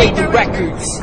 Baby Records.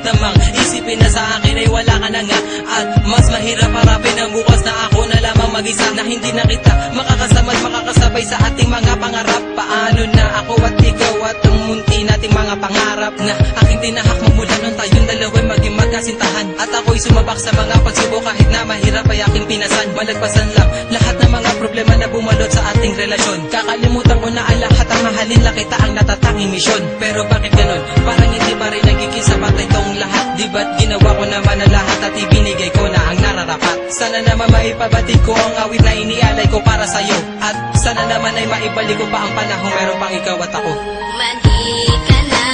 Namang isipin na sa akin ay wala ka na nga, at mas mahirap harapin ang bukas na ako na lamang mag-isa, na hindi na kita makakasama at makakasabay sa ating mga pangarap. Paano na ako at ikaw at ang munti nating mga pangarap na aking tinahak magmula nung tayong dalawa'y maging magkasintahan, at ako'y sumabak sa mga pagsubok kahit na mahirap ay aking pinasan. Malagpasan lang lahat ng mga problema na bumalot sa ating relasyon. Kakalimutan ko na ang lahat, ang mahalin lang kita ang natatanging misyon. Pero bakit ganun? Parang hindi pa rin nagiging sapat itong lahat. Di ba't ginawa ko naman ang lahat at ibinigay ko na ang nararapat? Sana naman maipabatid ko ang awit na inialay ko para sa'yo, at sana naman ay maibalik ko pa ang panahon meron pang ikaw at ako. Mandi ka na,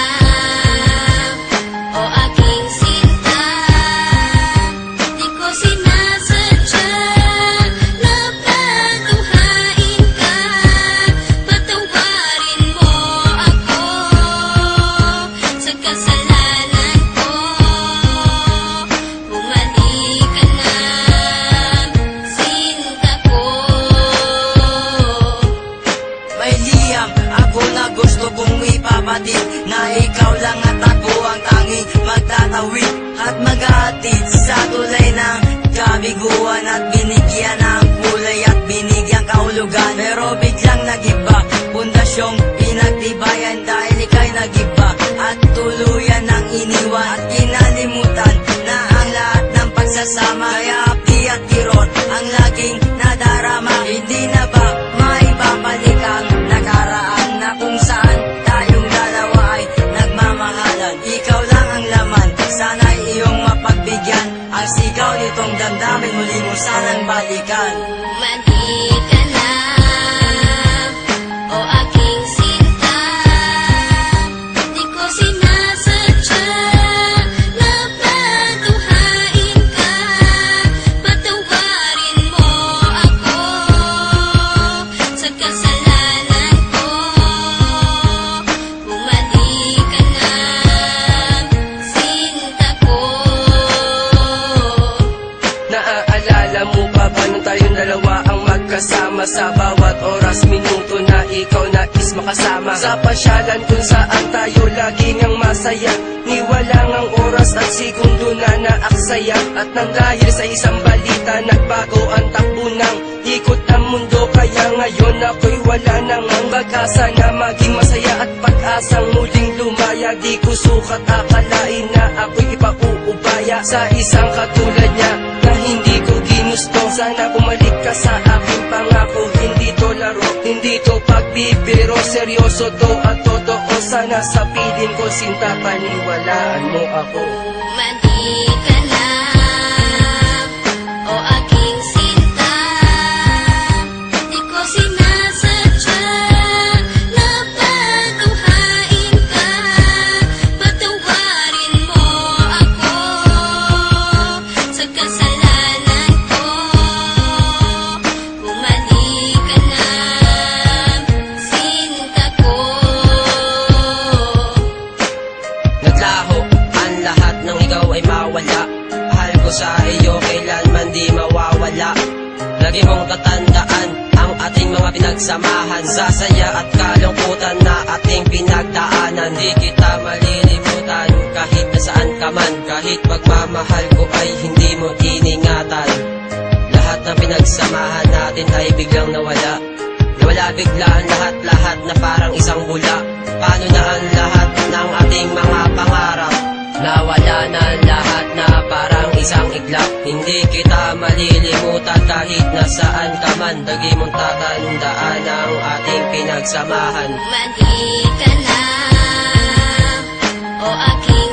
o aking sinta, di ko sinasadya na patuhain ka, patawarin mo ako sa kasalanan ko. Bumalik ka na, sinta ko. May liyam ako na gusto kong ipabatid, na ikaw lang at ako ang tanging magtatawid at mag-aatid sa tulay ng kabiguan, at binigyan ng kulay at binigyan kahulugan. Pero biglang nagiba, pundasyong pinagtibayan dahil ika'y nagiba at tuluyan ng iniwan, at kinalimutan na ang lahat ng pagsasama. Kaya hapdi at kirot ang laging nadarama. Hindi na ba maibabalik ang nakaraan na kung saan tayong dalawa ay nagmamahalan? Ikaw lang ang laman, sana'y iyong mapagbigyan ang sigaw nitong damdamin, muli mo sanang balikan. Mandi ka na, o aking sinta, di ko sinasadya na patuhain ka, patawarin mo ako sa kasalanan ko. Bumalik ka na, sinta ko. Naaalala mo pa ba nung tayong dalawa ang magkasama sa bawat oras, minuto na ikaw nais makasama? Sa pasyalan kung saan tayo laging ang masaya, ni walang ang oras at segundo na naaksaya. At nang dahil sa isang balita, nagbago ang takbo ng ikot ng mundo. Kaya ngayon ako'y wala nang ang pag-asa na maging masaya at pag-asang muling lumaya. Di ko sukat akalain na ako'y ipauubaya sa isang katulad niya na hindi ko ginusto. Sana bumalik ka sa aking pangako, hindi to laro, hindi to pagbibiro, seryoso to at totoo. Sana sa piling ko, sinta, paniwalaan mo ako. Mandi ka na, o aking sinta, di ko sinasadya na patuhain ka, patawarin mo ako sa kasalanan ko. Bumalik ka na, sinta ko. Naglaho ang lahat ng ikaw ay mawala. Mahal ko sa iyo kailanman di mawawala. Lagi mong tatandaan ang ating mga pinagsamahan, sa saya at kalungkutan na ating pinagdaanan. Di kita malilimutan kahit nasaan ka man, kahit pagmamahal ko ay hindi mo iningatan. Lahat ng pinagsamahan natin ay biglang nawala. Nawala bigla ang lahat-lahat na parang isang bula. Paano na ang lahat ng ating mga pangarap? Nawala na lahat na parang isang iglap. Hindi kita malilimutan kahit nasaan ka man. Lagi mong tatandaan ang ating pinagsamahan. Mali ka na, o aking